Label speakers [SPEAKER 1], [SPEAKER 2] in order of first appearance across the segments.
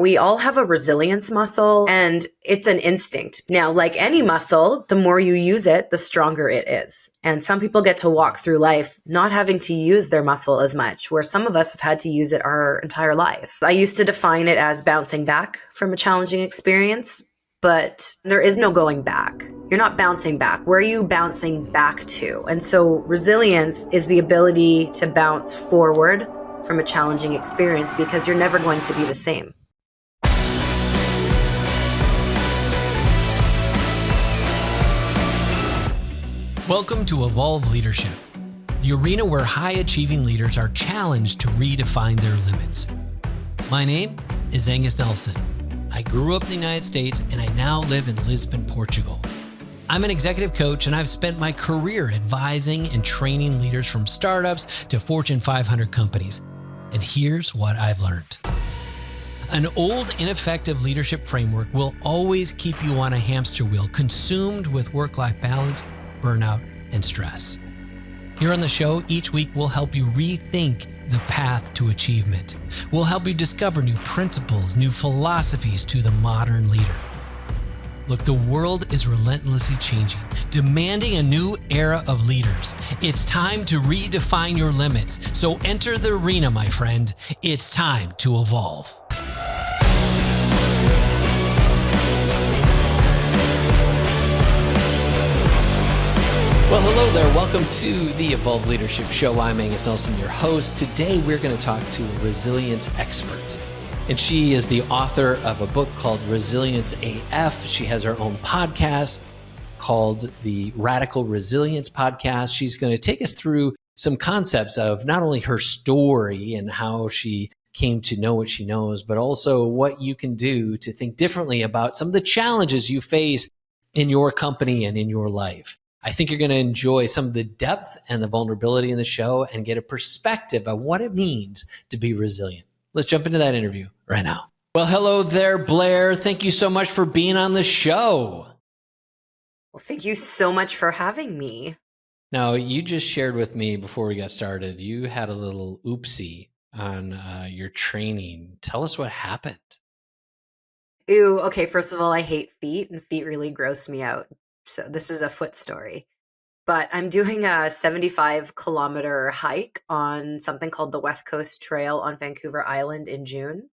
[SPEAKER 1] We all have a resilience muscle and it's an instinct. Now, like any muscle, the more you use it, the stronger it is. And some people get to walk through life not having to use their muscle as much, where some of us have had to use it our entire life. I used to define it as bouncing back from a challenging experience, but there is no going back. You're not bouncing back. Where are you bouncing back to? And so resilience is the ability to bounce forward from a challenging experience because you're never going to be the same.
[SPEAKER 2] Welcome to Evolve Leadership, the arena where high-achieving leaders are challenged to redefine their limits. My name is Angus. I grew up in the United States and I now live in Lisbon, Portugal. I'm an executive coach and I've spent my career advising and training leaders from startups to Fortune 500 companies. And here's what I've learned. An old, ineffective leadership framework will always keep you on a hamster wheel, consumed with work-life balance, burnout, and stress. Here on the show, each week we'll help you rethink the path to achievement. We'll help you discover new principles, new philosophies to the modern leader. Look, the world is relentlessly changing, demanding a new era of leaders. It's time to redefine your limits. So enter the arena, my friend. It's time to evolve. Well, hello there. Welcome to the Evolve Leadership Show. I'm Angus Nelson, your host. Today, we're going to talk to a resilience expert. And she is the author of a book called Resilience AF. She has her own podcast called the Radical Resilience Podcast. She's going to take us through some concepts of not only her story and how she came to know what she knows, but also what you can do to think differently about some of the challenges you face in your company and in your life. I think you're going to enjoy some of the depth and the vulnerability in the show and get a perspective of what it means to be resilient. Let's jump into that interview right now. Well, hello there, Blair. Thank you so much for being on the show.
[SPEAKER 1] Well, thank you so much for having me.
[SPEAKER 2] Now, you just shared with me before we got started, you had a little oopsie on your training. Tell us what happened.
[SPEAKER 1] Ooh, okay. First of all, I hate feet and feet really gross me out. So this is a foot story, but I'm doing a 75-kilometer hike on something called the West Coast Trail on Vancouver Island in June.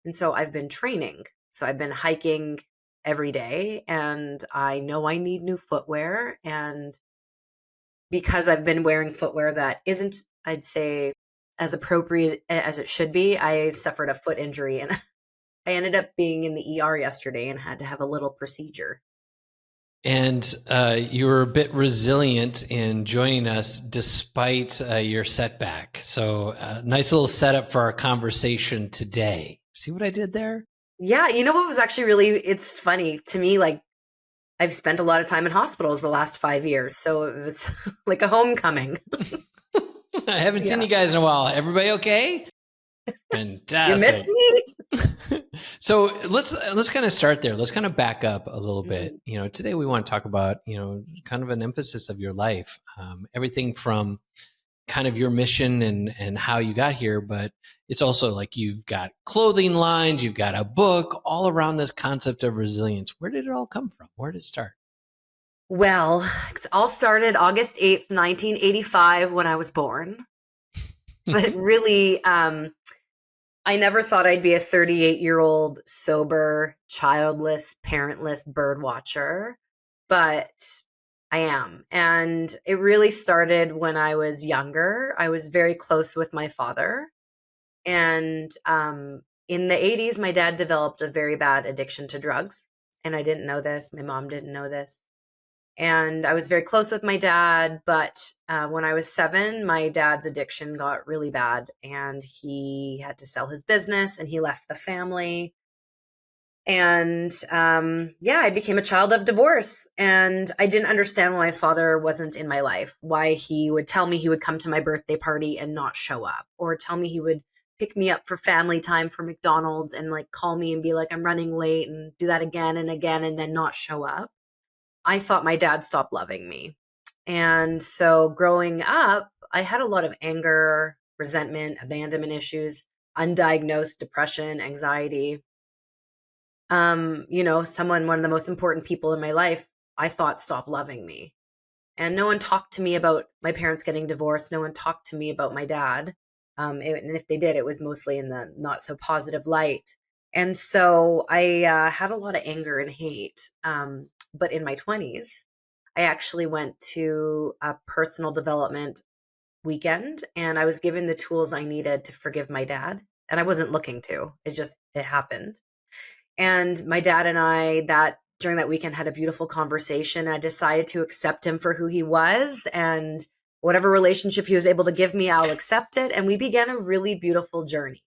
[SPEAKER 1] And so I've been training. So I've been hiking every day and I know I need new footwear. And because I've been wearing footwear that isn't, I'd say, as appropriate as it should be, I've suffered a foot injury and I ended up being in the ER yesterday and had to have a little procedure.
[SPEAKER 2] And you were a bit resilient in joining us despite your setback. So nice little setup for our conversation today. See what I did there?
[SPEAKER 1] Yeah, you know what was actually it's funny to me, like I've spent a lot of time in hospitals the last 5 years. So it was like a homecoming.
[SPEAKER 2] I haven't seen you guys in a while. Everybody okay? Fantastic.
[SPEAKER 1] You missed me?
[SPEAKER 2] So let's kind of start there. Let's kind of back up a little bit. You know, today we want to talk about, kind of an emphasis of your life, everything from kind of your mission and how you got here, but it's also like you've got clothing lines, you've got a book all around this concept of resilience. Where did it all come from? Where did it start?
[SPEAKER 1] Well, it all started August 8th, 1985 when I was born. But really, I never thought I'd be a 38-year-old sober, childless, parentless bird watcher, but I am. And it really started when I was younger. I was very close with my father. And in the 80s, my dad developed a very bad addiction to drugs. And I didn't know this. My mom didn't know this. And I was very close with my dad, but when I was 7, my dad's addiction got really bad and he had to sell his business and he left the family. And I became a child of divorce and I didn't understand why my father wasn't in my life, why he would tell me he would come to my birthday party and not show up, or tell me he would pick me up for family time for McDonald's and like call me and be like, I'm running late, and do that again and again and then not show up. I thought my dad stopped loving me. And so growing up, I had a lot of anger, resentment, abandonment issues, undiagnosed depression, anxiety. one of the most important people in my life, I thought stopped loving me. And no one talked to me about my parents getting divorced. No one talked to me about my dad. And if they did, it was mostly in the not so positive light. And so I had a lot of anger and hate. But in my 20s, I actually went to a personal development weekend and I was given the tools I needed to forgive my dad. And I wasn't looking to, it happened. And my dad and I, during that weekend, had a beautiful conversation. I decided to accept him for who he was, and whatever relationship he was able to give me, I'll accept it. And we began a really beautiful journey.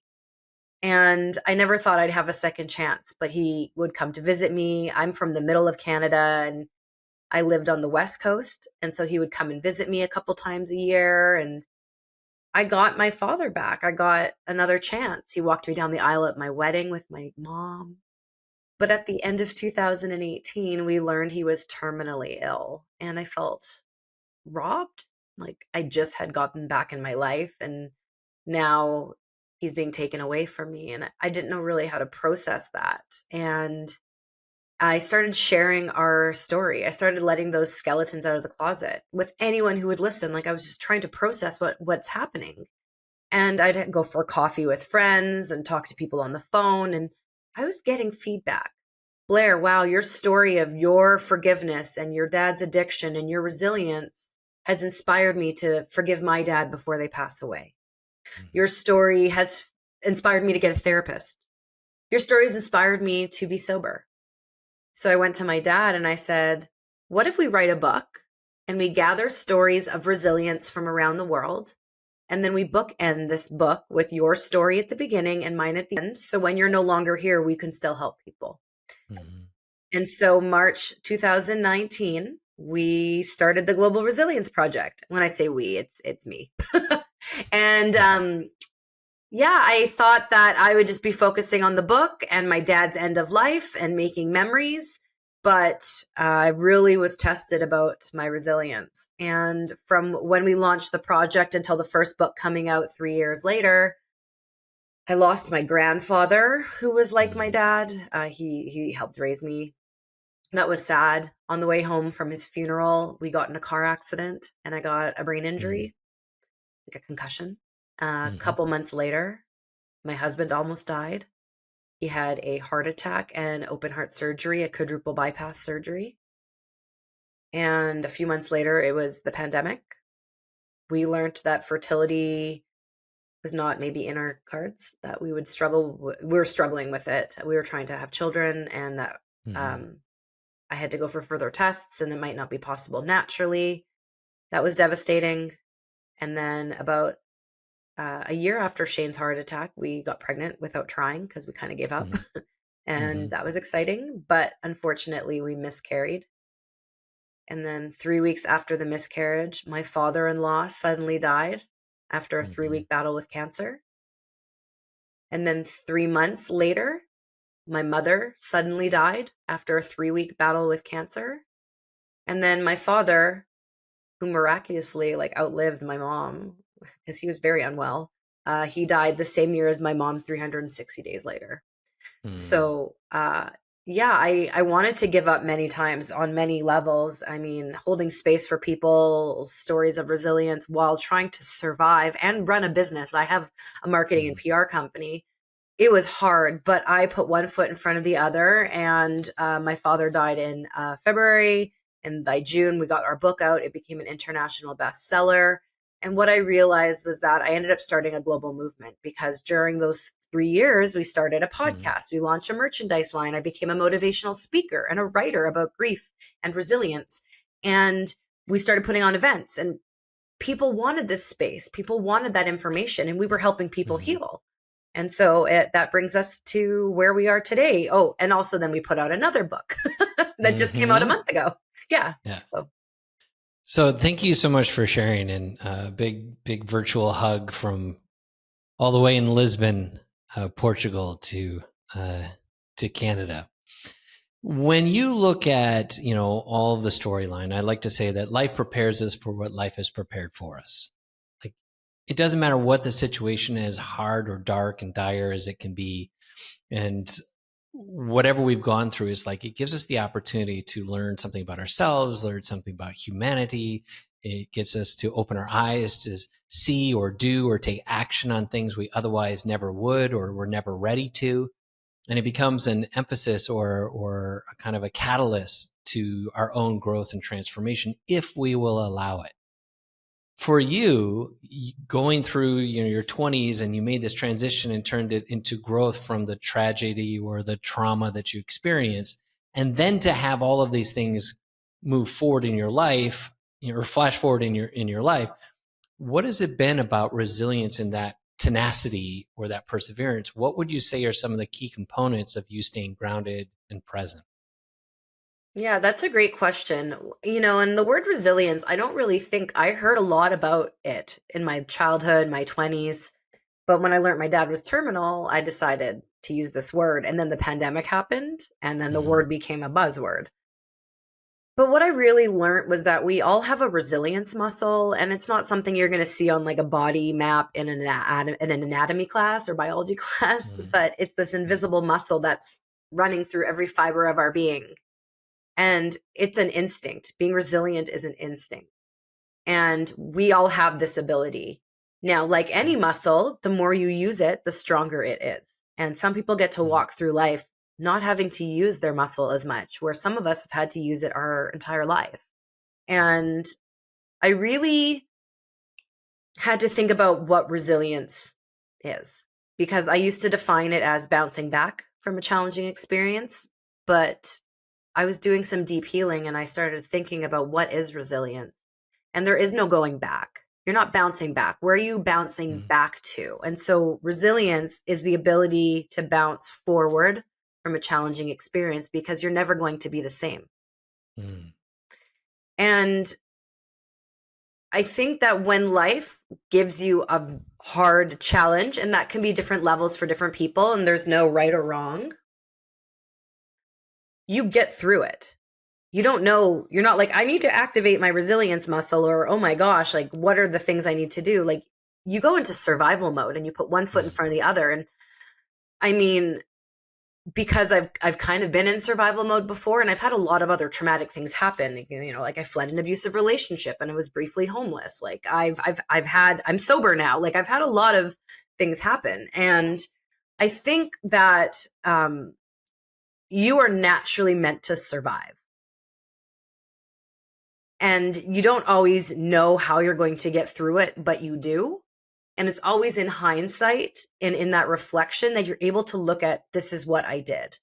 [SPEAKER 1] And I never thought I'd have a second chance, but he would come to visit me. I'm from the middle of Canada and I lived on the West Coast. And so he would come and visit me a couple times a year. And I got my father back. I got another chance. He walked me down the aisle at my wedding with my mom. But at the end of 2018, we learned he was terminally ill. And I felt robbed. Like I just had gotten back in my life and now he's being taken away from me. And I didn't know really how to process that. And I started sharing our story. I started letting those skeletons out of the closet with anyone who would listen. Like I was just trying to process what's happening. And I'd go for coffee with friends and talk to people on the phone. And I was getting feedback. Blair, wow, your story of your forgiveness and your dad's addiction and your resilience has inspired me to forgive my dad before they pass away. Mm-hmm. Your story has inspired me to get a therapist. Your story has inspired me to be sober. So I went to my dad and I said, what if we write a book and we gather stories of resilience from around the world? And then we bookend this book with your story at the beginning and mine at the end. So when you're no longer here, we can still help people. Mm-hmm. And so March 2019, we started the Global Resilience Project. When I say we, it's me. And I thought that I would just be focusing on the book and my dad's end of life and making memories. But I really was tested about my resilience. And from when we launched the project until the first book coming out 3 years later, I lost my grandfather, who was like my dad. He helped raise me. That was sad. On the way home from his funeral, we got in a car accident and I got a brain injury, like a concussion. A couple months later, my husband almost died. He had a heart attack and open heart surgery, a quadruple bypass surgery. And a few months later, it was the pandemic. We learned that fertility was not maybe in our cards, that we would struggle. We were struggling with it. We were trying to have children and that I had to go for further tests and it might not be possible naturally. That was devastating. And then about a year after Shane's heart attack, we got pregnant without trying because we kind of gave up. And that was exciting. But unfortunately, we miscarried. And then 3 weeks after the miscarriage, my father-in-law suddenly died after a 3-week battle with cancer. And then 3 months later, my mother suddenly died after a 3-week battle with cancer. And then my father, who miraculously outlived my mom because he was very unwell, he died the same year as my mom, 360 days later. So I wanted to give up many times on many levels. I mean, holding space for people's stories of resilience while trying to survive and run a business. I have a marketing and PR company. It was hard, but I put one foot in front of the other. And my father died in February. And by June, we got our book out. It became an international bestseller. And what I realized was that I ended up starting a global movement because during those 3 years, we started a podcast. We launched a merchandise line. I became a motivational speaker and a writer about grief and resilience. And we started putting on events and people wanted this space. People wanted that information and we were helping people heal. And so that brings us to where we are today. Oh, and also then we put out another book that just came out a month ago. Yeah.
[SPEAKER 2] So thank you so much for sharing, and a big virtual hug from all the way in Lisbon, Portugal to Canada. When you look at, all of the storyline, I like to say that life prepares us for what life has prepared for us. Like, it doesn't matter what the situation is, hard or dark and dire as it can be. And whatever we've gone through is like, it gives us the opportunity to learn something about ourselves, learn something about humanity. It gets us to open our eyes to see or do or take action on things we otherwise never would or were never ready to. And it becomes an emphasis or a kind of a catalyst to our own growth and transformation if we will allow it. For you, going through your 20s, and you made this transition and turned it into growth from the tragedy or the trauma that you experienced, and then to have all of these things move forward in your life, or flash forward in your life, what has it been about resilience and that tenacity or that perseverance? What would you say are some of the key components of you staying grounded and present?
[SPEAKER 1] Yeah, that's a great question. And the word resilience, I don't really think I heard a lot about it in my childhood, my 20s. But when I learned my dad was terminal, I decided to use this word. And then the pandemic happened, and then the word became a buzzword. But what I really learned was that we all have a resilience muscle, and it's not something you're going to see on like a body map in an anatomy class or biology class, but it's this invisible muscle that's running through every fiber of our being. And it's an instinct. Being resilient is an instinct. And we all have this ability. Now, like any muscle, the more you use it, the stronger it is. And some people get to walk through life not having to use their muscle as much, where some of us have had to use it our entire life. And I really had to think about what resilience is, because I used to define it as bouncing back from a challenging experience, but I was doing some deep healing and I started thinking about what is resilience. And there is no going back. You're not bouncing back. Where are you bouncing back to? And so resilience is the ability to bounce forward from a challenging experience, because you're never going to be the same. And I think that when life gives you a hard challenge, and that can be different levels for different people, and there's no right or wrong, you get through it. You don't know, you're not like, I need to activate my resilience muscle, or, oh my gosh, like, what are the things I need to do? Like, you go into survival mode and you put one foot in front of the other. And I mean, because I've kind of been in survival mode before, and I've had a lot of other traumatic things happen. Like I fled an abusive relationship and I was briefly homeless. Like I'm sober now. Like I've had a lot of things happen. And I think that, you are naturally meant to survive. And you don't always know how you're going to get through it, but you do. And it's always in hindsight and in that reflection that you're able to look at, this is what I did.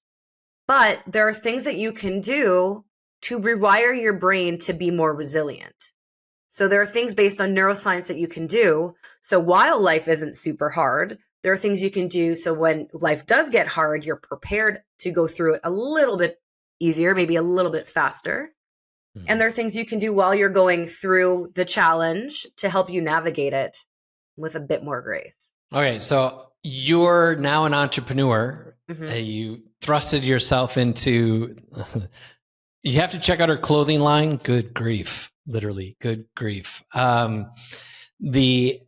[SPEAKER 1] But there are things that you can do to rewire your brain to be more resilient. So there are things based on neuroscience that you can do. So while life isn't super hard, there are things you can do so when life does get hard, you're prepared to go through it a little bit easier, maybe a little bit faster. And there are things you can do while you're going through the challenge to help you navigate it with a bit more grace.
[SPEAKER 2] Okay, so you're now an entrepreneur. You thrusted yourself into, you have to check out her clothing line. Good grief, literally, good grief. The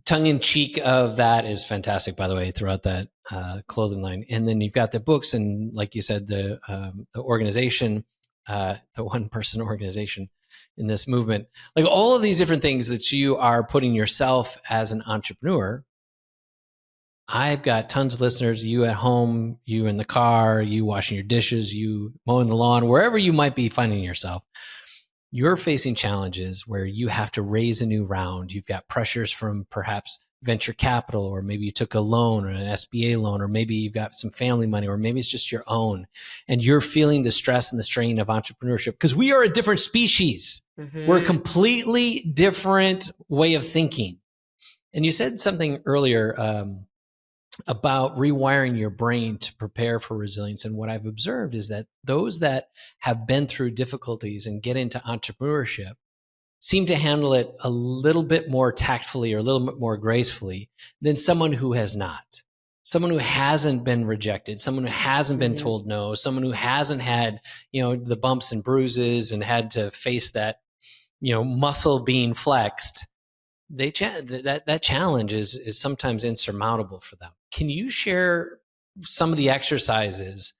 [SPEAKER 2] tongue-in-cheek of that is fantastic, by the way, throughout that clothing line. And then you've got the books and, like you said, the organization, the one-person organization in this movement. Like all of these different things that you are putting yourself as an entrepreneur. I've got tons of listeners, you at home, you in the car, you washing your dishes, you mowing the lawn, wherever you might be finding yourself. You're facing challenges where you have to raise a new round. You've got pressures from perhaps venture capital, or maybe you took a loan or an SBA loan, or maybe you've got some family money, or maybe it's just your own. And you're feeling the stress and the strain of entrepreneurship because we are a different species. We're a completely different way of thinking. And you said something earlier about rewiring your brain to prepare for resilience. And what I've observed is that those that have been through difficulties and get into entrepreneurship seem to handle it a little bit more tactfully or a little bit more gracefully than someone who has not. Someone who hasn't been rejected, someone who hasn't been told no, someone who hasn't had, the bumps and bruises and had to face that, muscle being flexed. That challenge is sometimes insurmountable for them. Can you share some of the exercises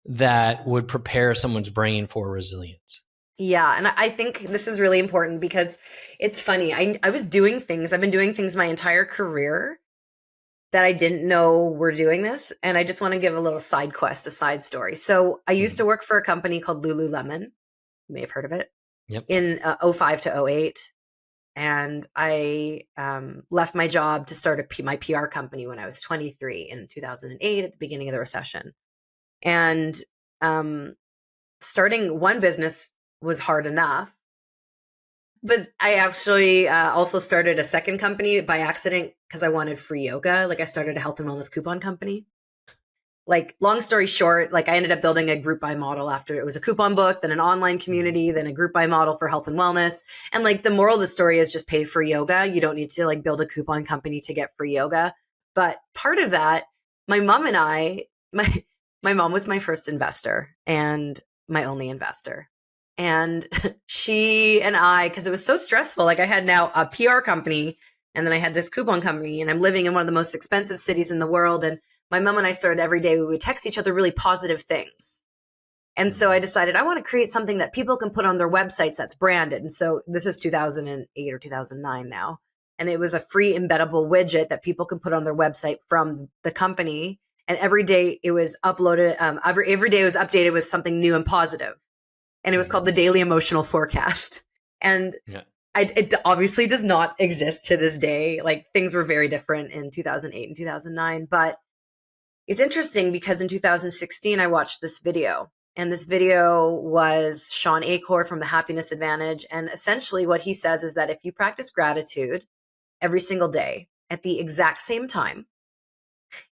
[SPEAKER 2] that would prepare someone's brain for resilience?
[SPEAKER 1] Yeah. And I think this is really important because it's funny. I was doing things, I've been doing things my entire career that I didn't know were doing this. And I just want to give a little side quest, a side story. So I used to work for a company called Lululemon. You may have heard of it.
[SPEAKER 2] Yep.
[SPEAKER 1] In 05 to 08. And I left my job to start my PR company when I was 23 in 2008 at the beginning of the recession. And starting one business was hard enough. But I actually also started a second company by accident because I wanted free yoga. Like I started a health and wellness coupon company. Like long story short, like I ended up building a group buy model after it was a coupon book, then an online community, then a group buy model for health and wellness. And like the moral of the story is just pay for yoga. You don't need to like build a coupon company to get free yoga. But part of that, my mom and I, my mom was my first investor and my only investor. And she and I, because it was so stressful, like I had now a PR company and then I had this coupon company and I'm living in one of the most expensive cities in the world. And my mom and I started every day, we would text each other really positive things. And so I decided I want to create something that people can put on their websites that's branded. And so this is 2008 or 2009 now. And it was a free embeddable widget that people can put on their website from the company. And every day it was uploaded, every day it was updated with something new and positive. And it was called the Daily Emotional Forecast. And it obviously does not exist to this day. Like things were very different in 2008 and 2009. But it's interesting because in 2016, I watched this video. And this video was Sean Acor from the Happiness Advantage. And essentially what he says is that if you practice gratitude every single day at the exact same time,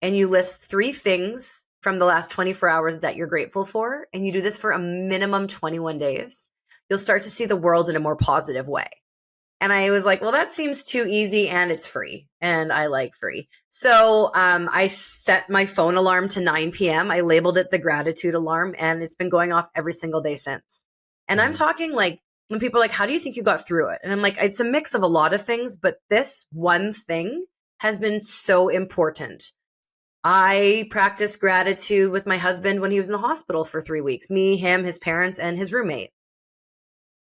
[SPEAKER 1] and you list 3 things from the last 24 hours that you're grateful for, and you do this for a minimum 21 days, you'll start to see the world in a more positive way. And I was like, well, that seems too easy and it's free. And I like free. So I set my phone alarm to 9 p.m. I labeled it the gratitude alarm and it's been going off every single day since. And I'm talking like when people are like, how do you think you got through it? And I'm like, it's a mix of a lot of things, but this one thing has been so important. I practiced gratitude with my husband when he was in the hospital for 3 weeks, me, him, his parents, and his roommate.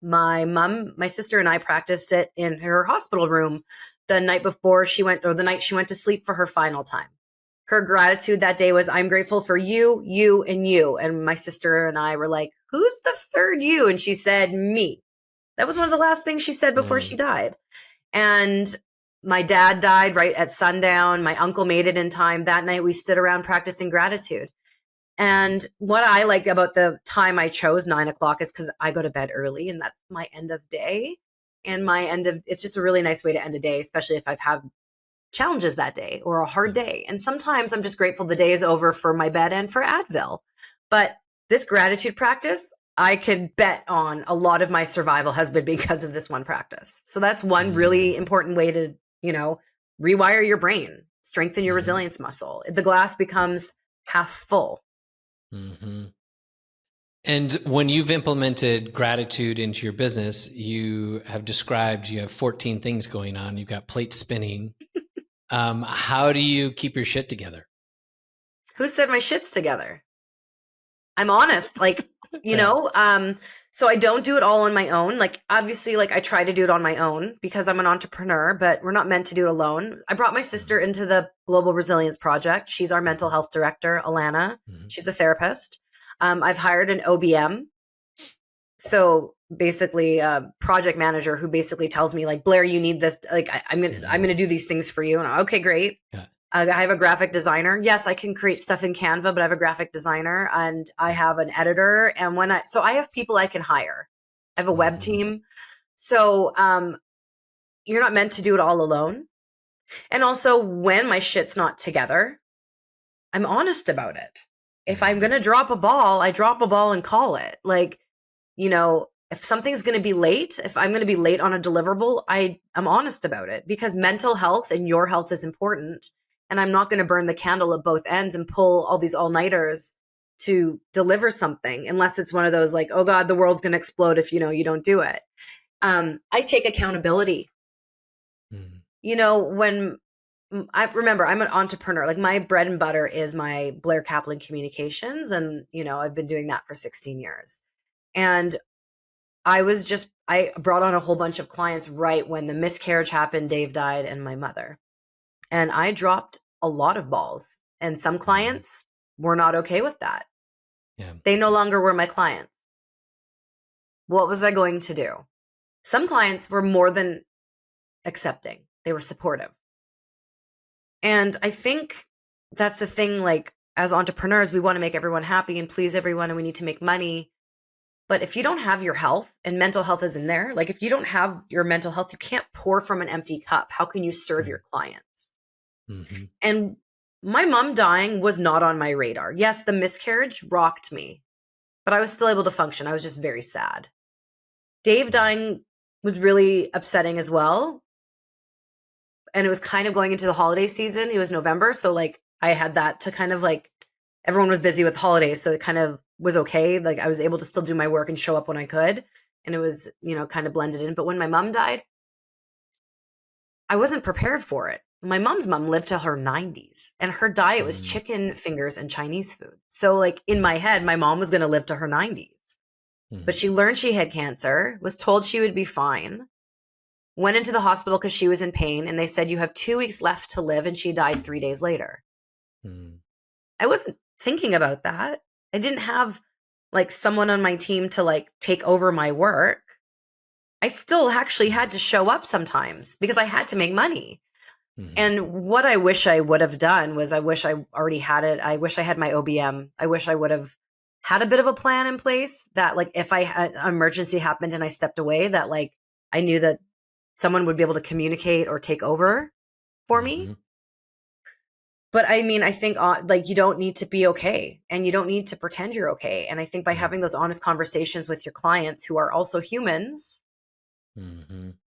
[SPEAKER 1] My mom, my sister, and I practiced it in her hospital room the night before she went, or the night she went to sleep for her final time. Her gratitude that day was, I'm grateful for you, you, and you. And my sister and I were like, who's the third you? And she said, me. That was one of the last things she said before she died. And my dad died right at sundown. My uncle made it in time. That night we stood around practicing gratitude. And what I like about the time I chose, 9 o'clock, is because I go to bed early and that's my end of day. And it's just a really nice way to end a day, especially if I've had challenges that day or a hard day. And sometimes I'm just grateful the day is over for my bed and for Advil. But this gratitude practice, I could bet on a lot of my survival has been because of this one practice. So that's one really important way to, rewire your brain, strengthen your resilience muscle. The glass becomes half full.
[SPEAKER 2] Mm-hmm. And when you've implemented gratitude into your business, you have described you have 14 things going on. You've got plates spinning. How do you keep your shit together?
[SPEAKER 1] Who said my shit's together? I'm honest. Like, so I don't do it all on my own. Like, obviously, like I try to do it on my own because I'm an entrepreneur, but we're not meant to do it alone. I brought my sister into the Global Resilience Project. She's our mental health director, Alana. She's a therapist. I've hired an OBM. So basically a project manager who basically tells me like, Blair, you need this. Like, I'm going to do these things for you. And okay, great. Yeah. I have a graphic designer. Yes, I can create stuff in Canva, but I have a graphic designer and I have an editor. And so I have people I can hire. I have a web team. So you're not meant to do it all alone. And also when my shit's not together, I'm honest about it. If I'm going to drop a ball, I drop a ball and call it. Like, if something's going to be late, if I'm going to be late on a deliverable, I'm honest about it because mental health and your health is important. And I'm not going to burn the candle at both ends and pull all these all-nighters to deliver something unless it's one of those like, oh God, the world's going to explode if, you don't do it. I take accountability. When I remember I'm an entrepreneur. Like my bread and butter is my Blair Kaplan communications. And, I've been doing that for 16 years. And I brought on a whole bunch of clients right when the miscarriage happened, Dave died, and my mother. And I dropped a lot of balls. And some clients were not okay with that.
[SPEAKER 2] Yeah.
[SPEAKER 1] They no longer were my clients. What was I going to do? Some clients were more than accepting. They were supportive. And I think that's the thing, like as entrepreneurs, we want to make everyone happy and please everyone, and we need to make money. But if you don't have your health, and mental health is in there, like if you don't have your mental health, you can't pour from an empty cup. How can you serve your clients? Mm-hmm. And my mom dying was not on my radar. Yes, the miscarriage rocked me, but I was still able to function. I was just very sad. Dave dying was really upsetting as well. And it was kind of going into the holiday season. It was November. So like I had that to kind of like, everyone was busy with holidays. So it kind of was okay. Like I was able to still do my work and show up when I could. And it was, kind of blended in. But when my mom died, I wasn't prepared for it. My mom's mom lived to her 90s and her diet was chicken fingers and Chinese food. So like in my head, my mom was going to live to her 90s, but she learned she had cancer, was told she would be fine, went into the hospital because she was in pain. And they said, you have 2 weeks left to live. And she died 3 days later. I wasn't thinking about that. I didn't have like someone on my team to like take over my work. I still actually had to show up sometimes because I had to make money. And what I wish I would have done was I wish I already had it. I wish I had my OBM. I wish I would have had a bit of a plan in place that like if an emergency happened and I stepped away, that like I knew that someone would be able to communicate or take over for me. But I mean, I think like you don't need to be okay and you don't need to pretend you're okay. And I think by having those honest conversations with your clients who are also humans,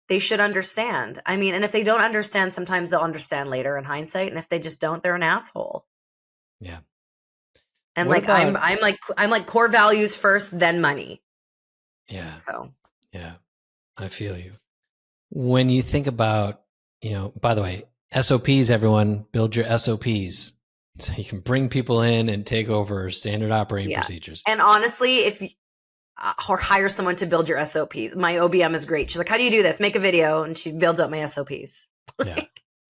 [SPEAKER 1] they should understand. I mean, and if they don't understand, sometimes they'll understand later in hindsight. And if they just don't, they're an asshole.
[SPEAKER 2] Yeah.
[SPEAKER 1] And what like, I'm like core values first, then money.
[SPEAKER 2] Yeah.
[SPEAKER 1] So,
[SPEAKER 2] yeah, I feel you. When you think about, by the way, SOPs, everyone, build your SOPs so you can bring people in and take over standard operating procedures.
[SPEAKER 1] And honestly, if or hire someone to build your SOP. My OBM is great. She's like, how do you do this? Make a video. And she builds up my SOPs.
[SPEAKER 2] Yeah.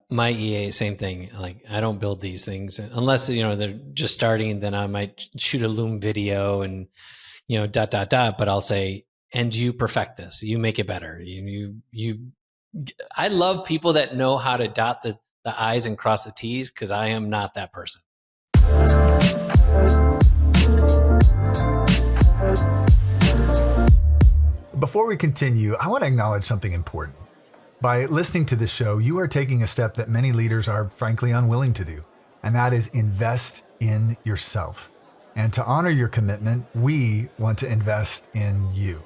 [SPEAKER 2] My EA, same thing. Like I don't build these things unless, they're just starting, and then I might shoot a Loom video and, but I'll say, and you perfect this, you make it better. I love people that know how to dot the I's and cross the T's, because I am not that person.
[SPEAKER 3] Before we continue, I want to acknowledge something important. By listening to this show, you are taking a step that many leaders are frankly unwilling to do, and that is invest in yourself. And to honor your commitment, we want to invest in you.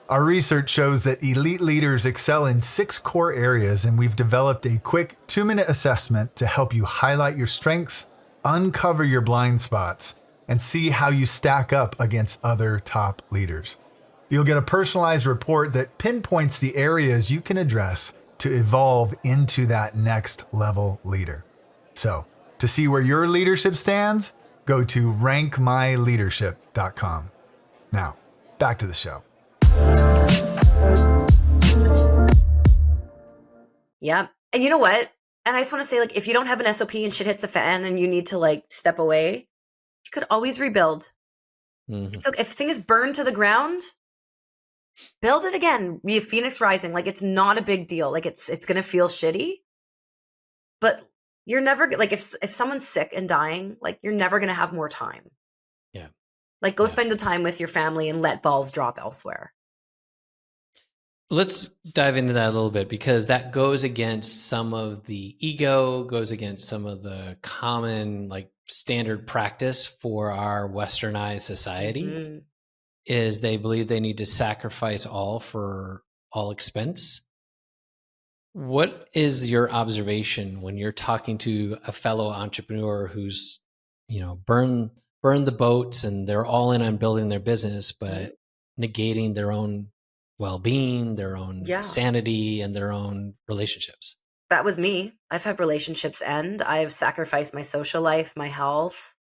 [SPEAKER 3] Our research shows that elite leaders excel in 6 core areas, and we've developed a quick 2-minute assessment to help you highlight your strengths, uncover your blind spots, and see how you stack up against other top leaders. You'll get a personalized report that pinpoints the areas you can address to evolve into that next level leader. So, to see where your leadership stands, go to rankmyleadership.com. Now, back to the show.
[SPEAKER 1] Yep. And you know what? And I just want to say, like, if you don't have an SOP and shit hits the fan and you need to like step away, you could always rebuild. It's okay. If the thing is burned to the ground, build it again. Be a phoenix rising. Like, it's not a big deal. Like, it's going to feel shitty, but you're never like, if someone's sick and dying, like, you're never going to have more time.
[SPEAKER 2] Yeah.
[SPEAKER 1] Like, go spend the time with your family and let balls drop elsewhere.
[SPEAKER 2] Let's dive into that a little bit, because that goes against some of the ego, goes against some of the common, like, standard practice for our westernized society. Is they believe they need to sacrifice all for all expense. What is your observation when you're talking to a fellow entrepreneur who's, burn the boats and they're all in on building their business, but negating their own well-being, their own sanity, and their own relationships?
[SPEAKER 1] that was me. I've had relationships end. I've sacrificed my social life, my health.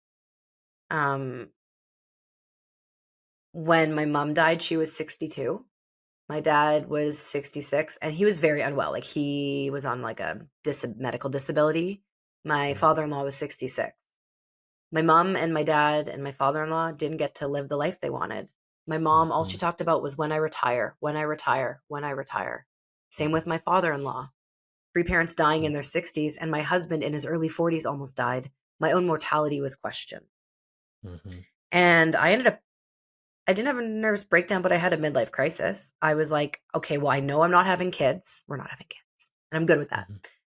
[SPEAKER 1] When my mom died, she was 62. My dad was 66, and he was very unwell. Like, he was on like a medical disability. My father-in-law was 66. My mom and my dad and my father-in-law didn't get to live the life they wanted. My mom, all she talked about was when I retire, when I retire, when I retire. Same with my father-in-law. 3 parents dying in their 60s, and my husband in his early 40s almost died. My own mortality was questioned. And I didn't have a nervous breakdown, but I had a midlife crisis. I was like, okay, well, I know I'm not having kids. We're not having kids. And I'm good with that.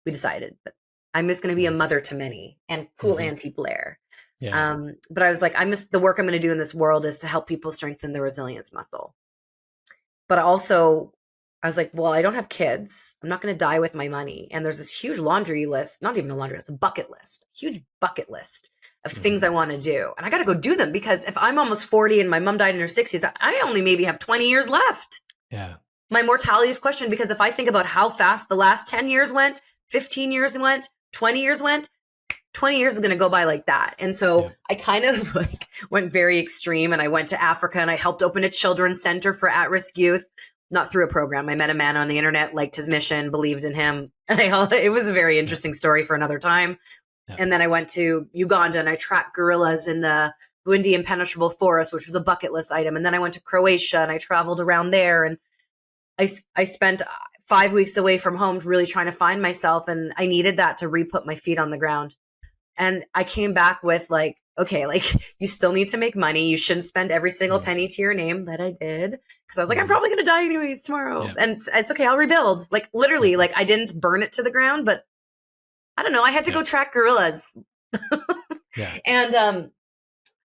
[SPEAKER 1] We decided, but I'm just going to be a mother to many and cool Auntie Blair.
[SPEAKER 2] Yeah.
[SPEAKER 1] But I was like, the work I'm going to do in this world is to help people strengthen their resilience muscle. But also, I was like, well, I don't have kids. I'm not going to die with my money. And there's this huge laundry list, not even a laundry list, a bucket list, huge bucket list of things I want to do. And I got to go do them, because if I'm almost 40 and my mom died in her 60s, I only maybe have 20 years left.
[SPEAKER 2] Yeah.
[SPEAKER 1] My mortality is questioned, because if I think about how fast the last 10 years went, 15 years went, 20 years went, 20 years is going to go by like that. And so I kind of like went very extreme, and I went to Africa and I helped open a children's center for at-risk youth, not through a program. I met a man on the internet, liked his mission, believed in him. And it was a very interesting story for another time. And then I went to Uganda and I tracked gorillas in the Burundi impenetrable forest, which was a bucket list item. And then I went to Croatia and I traveled around there, and I spent 5 weeks away from home really trying to find myself. And I needed that to re-put my feet on the ground. And I came back with like, okay, like, you still need to make money. You shouldn't spend every single penny to your name. That I did. Cause I was like, I'm probably going to die anyways tomorrow. And it's okay. I'll rebuild. Like, literally, like, I didn't burn it to the ground, but I don't know. I had to go track gorillas. But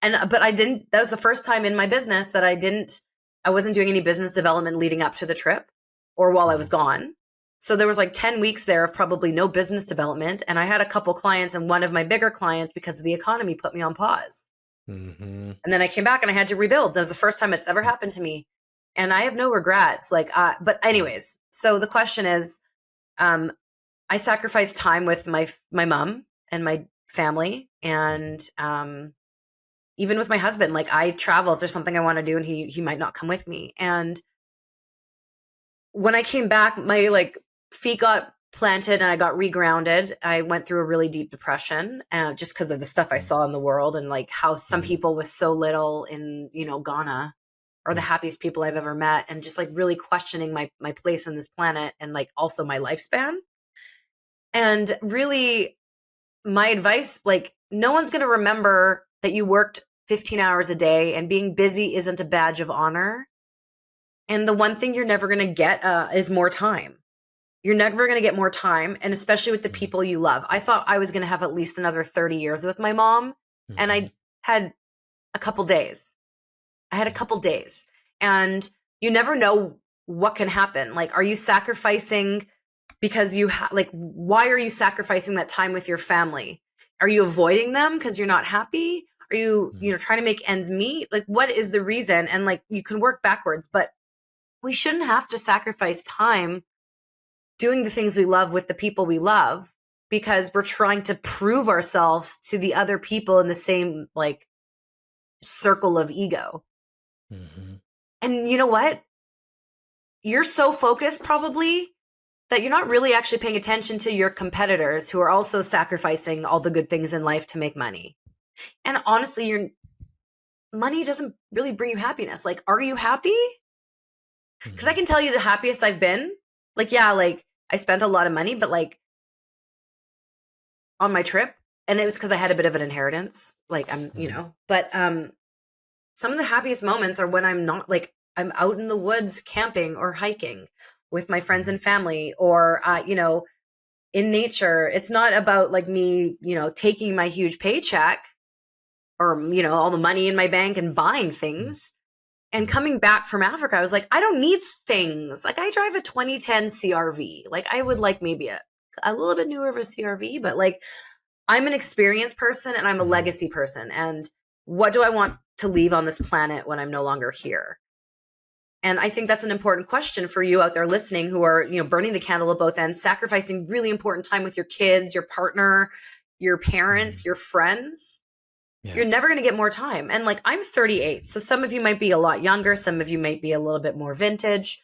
[SPEAKER 1] I didn't, that was the first time in my business that I wasn't doing any business development leading up to the trip or while I was gone. So there was like 10 weeks there of probably no business development. And I had a couple clients, and one of my bigger clients, because of the economy, put me on pause. And then I came back and I had to rebuild. That was the first time it's ever happened to me. And I have no regrets. Like, but anyways, so the question is, I sacrificed time with my mom and my family, and even with my husband. Like, I travel if there's something I want to do, and he might not come with me. And when I came back, my like feet got planted and I got regrounded. I went through a really deep depression, just because of the stuff I saw in the world, and like how some people with so little in, Ghana are the happiest people I've ever met, and just like really questioning my place in this planet, and like also my lifespan. And really, my advice, like, no one's going to remember that you worked 15 hours a day, and being busy isn't a badge of honor. And the one thing you're never going to get is more time. You're never going to get more time, and especially with the people you love. I thought I was going to have at least another 30 years with my mom, and I had a couple days. And you never know what can happen. Like, are you sacrificing because why are you sacrificing that time with your family? Are you avoiding them because you're not happy? Are you, trying to make ends meet? Like, what is the reason? And like, you can work backwards, but we shouldn't have to sacrifice time doing the things we love with the people we love, because we're trying to prove ourselves to the other people in the same like circle of ego. And you know what? You're so focused probably that you're not really actually paying attention to your competitors who are also sacrificing all the good things in life to make money. And honestly, your money doesn't really bring you happiness. Like, are you happy? Because I can tell you the happiest I've been. Like, yeah, like I spent a lot of money, but like on my trip, and it was because I had a bit of an inheritance. Like, but some of the happiest moments are when I'm not like, I'm out in the woods camping or hiking with my friends and family, or, in nature. It's not about like me, taking my huge paycheck or, all the money in my bank and buying things. And coming back from Africa, I was like, I don't need things. Like, I drive a 2010 CRV. Like, I would like maybe a little bit newer of a CRV, but like, I'm an experienced person and I'm a legacy person. And what do I want to leave on this planet when I'm no longer here? And I think that's an important question for you out there listening who are, burning the candle at both ends, sacrificing really important time with your kids, your partner, your parents, your friends. Yeah. You're never going to get more time. And like, I'm 38. So some of you might be a lot younger. Some of you might be a little bit more vintage.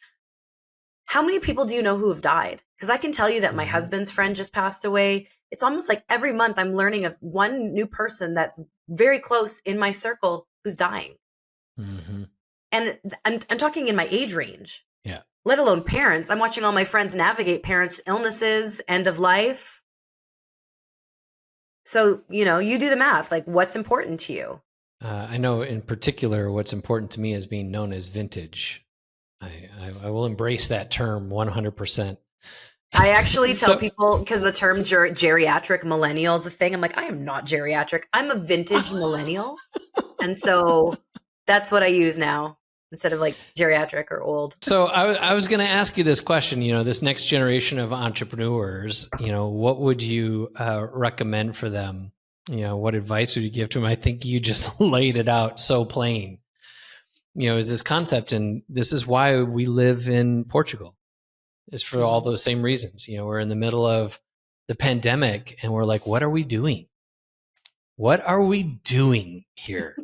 [SPEAKER 1] How many people do you know who have died? Because I can tell you that my husband's friend just passed away. It's almost like every month I'm learning of one new person that's very close in my circle who's dying. Mm-hmm. And I'm talking in my age range. Yeah. Let alone parents. I'm watching all my friends navigate parents' illnesses, end of life. So, you do the math. Like, what's important to you?
[SPEAKER 2] I know in particular what's important to me is being known as vintage. I will embrace that term 100%.
[SPEAKER 1] I actually tell people, because the term geriatric millennial is a thing. I'm like, I am not geriatric. I'm a vintage millennial. And so that's what I use now instead of like geriatric or old.
[SPEAKER 2] So I was going to ask you this question, this next generation of entrepreneurs, what would you recommend for them? What advice would you give to them? I think you just laid it out so plain. Is this concept, and this is why we live in Portugal, is for all those same reasons. We're in the middle of the pandemic and we're like, what are we doing? What are we doing here?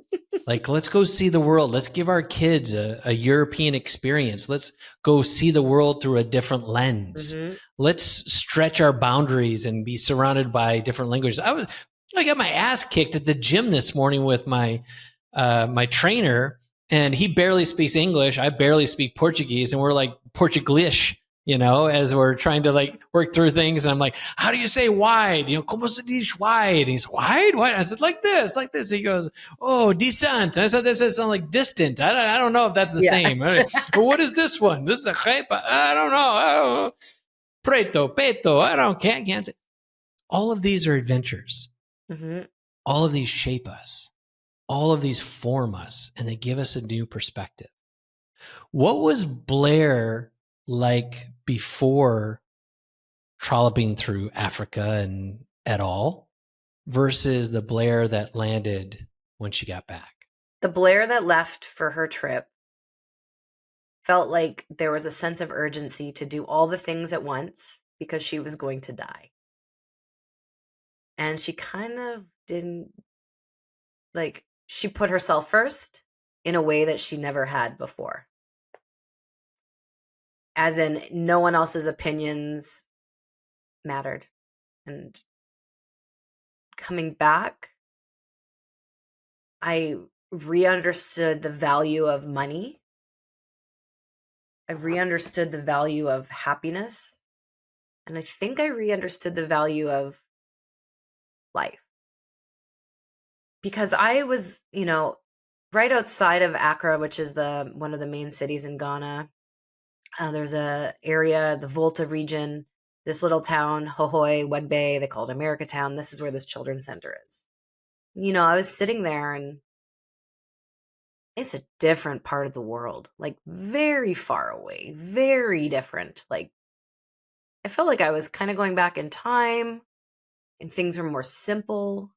[SPEAKER 2] Like, let's go see the world. Let's give our kids a European experience. Let's go see the world through a different lens. Mm-hmm. Let's stretch our boundaries and be surrounded by different languages. I got my ass kicked at the gym this morning with my trainer, and he barely speaks English. I barely speak Portuguese, and we're like Portuglish, as we're trying to like work through things. And I'm like, how do you say wide? Como se diz wide? And he's wide? What? I said, like this. He goes, oh, distant. I said, this sounds like distant. I don't know if that's the same. But what is this one? This is a jepa. I don't know. Preto, peto. Can't say. All of these are adventures. Mm-hmm. All of these shape us. All of these form us, and they give us a new perspective. What was Blair like before trolloping through Africa and et al. Versus the Blair that landed when she got back?
[SPEAKER 1] The Blair that left for her trip felt like there was a sense of urgency to do all the things at once because she was going to die. And she kind of didn't, like, she put herself first in a way that she never had before. As in, no one else's opinions mattered. And coming back, I re-understood the value of money. I re-understood the value of happiness. And I think I re-understood the value of life. Because I was, right outside of Accra, which is one of the main cities in Ghana. There's a area, the Volta region, this little town, Hohoi, Wegbe, they call it America Town. This is where this children's center is. I was sitting there, and it's a different part of the world, like very far away, very different. Like, I felt like I was kind of going back in time, and things were more simple.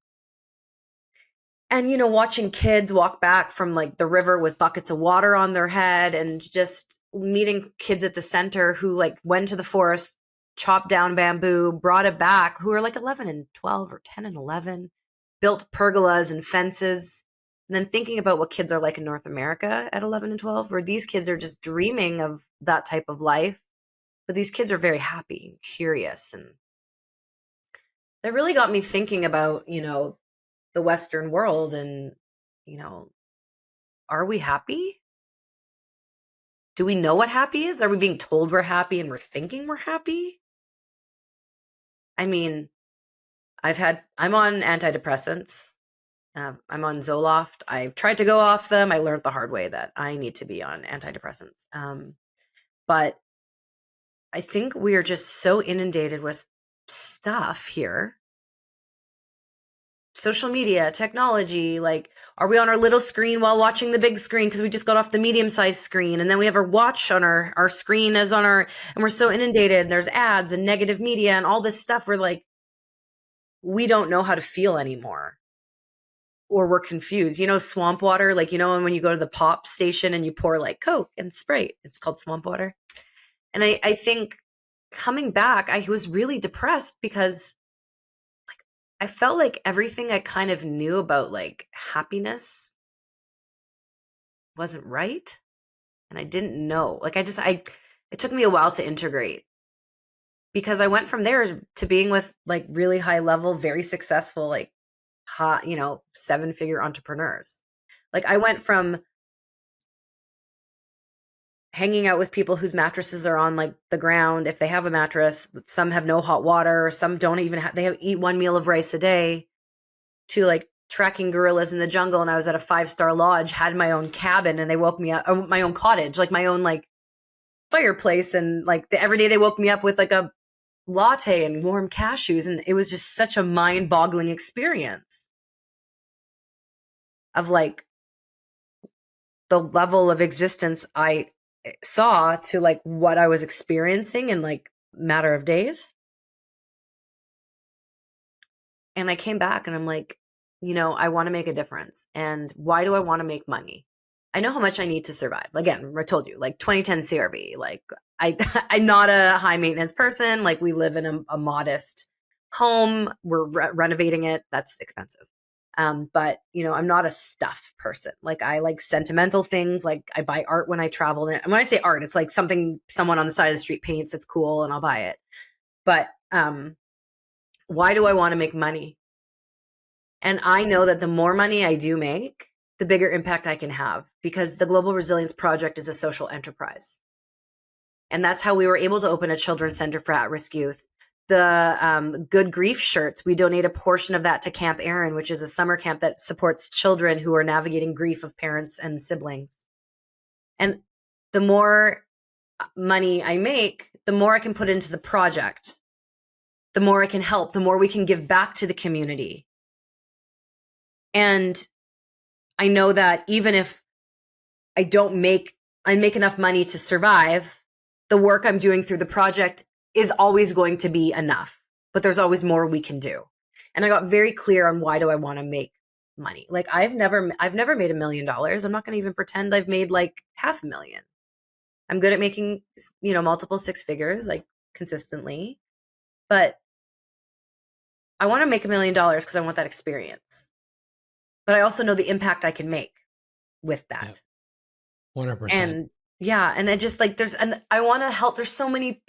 [SPEAKER 1] And, watching kids walk back from like the river with buckets of water on their head, and just meeting kids at the center who like went to the forest, chopped down bamboo, brought it back, who are like 11 and 12 or 10 and 11, built pergolas and fences. And then thinking about what kids are like in North America at 11 and 12, where these kids are just dreaming of that type of life. But these kids are very happy and curious. And that really got me thinking about, the Western world and, are we happy? Do we know what happy is? Are we being told we're happy and we're thinking we're happy? I mean, I'm on antidepressants. I'm on Zoloft. I've tried to go off them. I learned the hard way that I need to be on antidepressants. But I think we are just so inundated with stuff here. Social media, technology, like, are we on our little screen while watching the big screen because we just got off the medium-sized screen, and then we have our watch on our screen and we're so inundated, and there's ads and negative media and all this stuff. We're like, we don't know how to feel anymore. or were confused. You know, swamp water, like, you know, when you go to the pop station and you pour like Coke and Sprite, it's called swamp water. And I think coming back, I was really depressed because like I felt like everything I kind of knew about like happiness wasn't right. And I didn't know. Like it took me a while to integrate because I went from there to being with like really high level, very successful, like hot, 7-figure entrepreneurs. Like I went from hanging out with people whose mattresses are on like the ground, if they have a mattress, some have no hot water, some don't even eat one meal of rice a day, to like tracking gorillas in the jungle. And I was at a 5-star lodge, had my own cabin, and they woke me up, or my own cottage, like my own like fireplace. And like every day they woke me up with like a latte and warm cashews. And it was just such a mind-boggling experience of like the level of existence I saw to like what I was experiencing in like matter of days. And I came back and I'm like, I want to make a difference. And why do I want to make money? I know how much I need to survive. Again, I told you, like 2010 CRV, like I'm not a high maintenance person. Like we live in a modest home. We're renovating it. That's expensive. But I'm not a stuff person. Like I like sentimental things. Like I buy art when I travel. And when I say art, it's like something someone on the side of the street paints. It's cool and I'll buy it. But why do I want to make money? And I know that the more money I do make, the bigger impact I can have, because the Global Resilience Project is a social enterprise. And that's how we were able to open a children's center for at-risk youth. The Good Grief shirts, we donate a portion of that to Camp Erin, which is a summer camp that supports children who are navigating grief of parents and siblings. And the more money I make, the more I can put into the project, the more I can help, the more we can give back to the community. And I know that even if I make enough money to survive, the work I'm doing through the project is always going to be enough, but there's always more we can do. And I got very clear on why do I want to make money. Like I've never made $1 million. I'm not going to even pretend I've made like $500,000. I'm good at making, multiple 6 figures, like consistently, but I want to make $1 million because I want that experience. But I also know the impact I can make with that.
[SPEAKER 2] 100%.
[SPEAKER 1] And yeah, and I just like I want to help. There's so many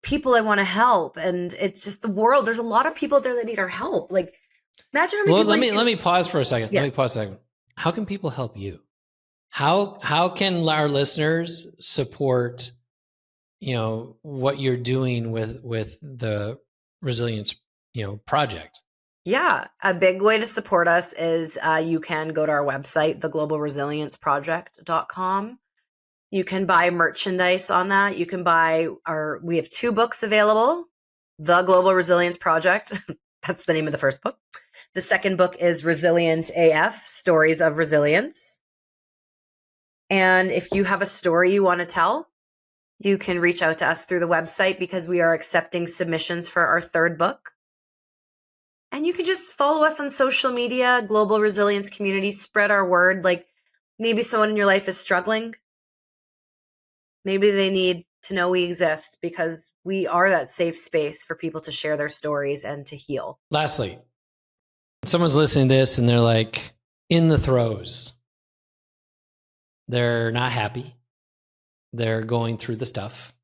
[SPEAKER 1] people I want to help, and it's just the world. There's a lot of people there that need our help. Like, imagine how many people.
[SPEAKER 2] Let me pause for a second.
[SPEAKER 1] Yeah.
[SPEAKER 2] Let me pause a second. How can people help you? How can our listeners support, what you're doing with the resilience, project?
[SPEAKER 1] Yeah, a big way to support us is you can go to our website, theglobalresilienceproject.com. You can buy merchandise on that. You can buy we have 2 books available. The Global Resilience Project, that's the name of the first book. The second book is Resilient AF, Stories of Resilience. And if you have a story you want to tell, you can reach out to us through the website, because we are accepting submissions for our 3rd book. And you can just follow us on social media, Global Resilience Community, spread our word. Like maybe someone in your life is struggling. Maybe they need to know we exist, because we are that safe space for people to share their stories and to heal.
[SPEAKER 2] Lastly, someone's listening to this and they're like in the throes. They're not happy. They're going through the stuff.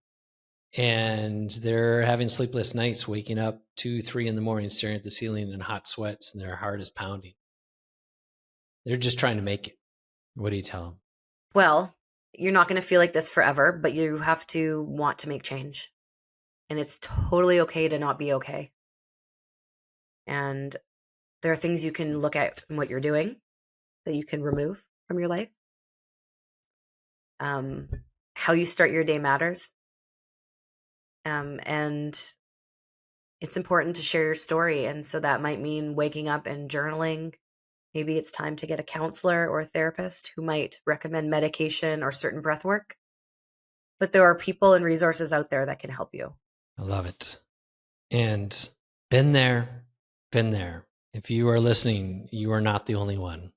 [SPEAKER 2] And they're having sleepless nights, waking up 2, 3 in the morning, staring at the ceiling in hot sweats, and their heart is pounding. They're just trying to make it. What do you tell them?
[SPEAKER 1] Well, you're not going to feel like this forever, but you have to want to make change. And it's totally okay to not be okay. And there are things you can look at in what you're doing that you can remove from your life. How you start your day matters. And it's important to share your story. And so that might mean waking up and journaling. Maybe it's time to get a counselor or a therapist who might recommend medication or certain breath work. But there are people and resources out there that can help you.
[SPEAKER 2] I love it. And been there. If you are listening, you are not the only one.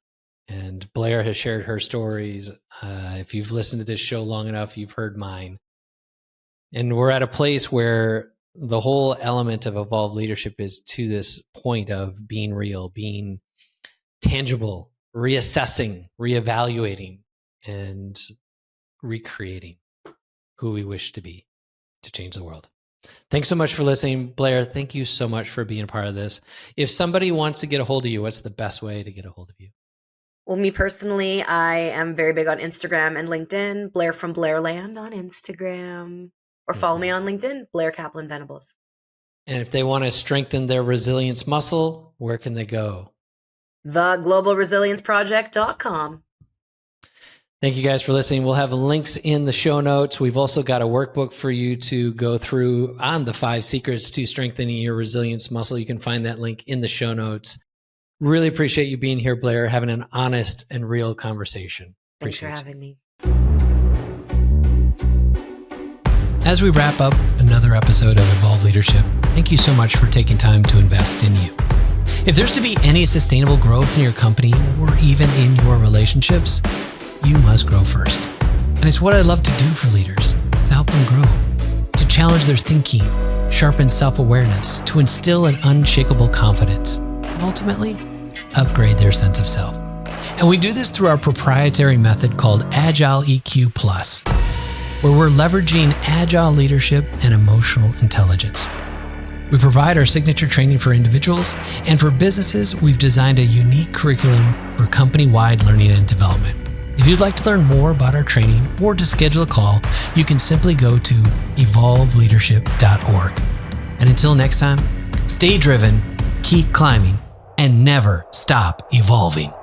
[SPEAKER 2] And Blair has shared her stories. If you've listened to this show long enough, you've heard mine. And we're at a place where the whole element of evolved leadership is to this point of being real, being tangible, reassessing, reevaluating, and recreating who we wish to be to change the world. Thanks so much for listening. Blair, thank you so much for being a part of this. If somebody wants to get a hold of you, what's the best way to get a hold of you?
[SPEAKER 1] Well, me personally, I am very big on Instagram and LinkedIn. Blair from Blairland on Instagram. Or follow me on LinkedIn, Blair Kaplan Venables.
[SPEAKER 2] And if they want to strengthen their resilience muscle, where can they go?
[SPEAKER 1] theglobalresilienceproject.com.
[SPEAKER 2] Thank you guys for listening. We'll have links in the show notes. We've also got a workbook for you to go through on the 5 secrets to strengthening your resilience muscle. You can find that link in the show notes. Really appreciate you being here, Blair, having an honest and real conversation.
[SPEAKER 1] Thanks for having me.
[SPEAKER 2] As we wrap up another episode of Evolved Leadership, thank you so much for taking time to invest in you. If there's to be any sustainable growth in your company or even in your relationships, you must grow first. And it's what I love to do for leaders, to help them grow, to challenge their thinking, sharpen self-awareness, to instill an unshakable confidence, and ultimately upgrade their sense of self. And we do this through our proprietary method called Agile EQ Plus, where we're leveraging agile leadership and emotional intelligence. We provide our signature training for individuals, and for businesses, we've designed a unique curriculum for company-wide learning and development. If you'd like to learn more about our training or to schedule a call, you can simply go to evolveleadership.org. And until next time, stay driven, keep climbing, and never stop evolving.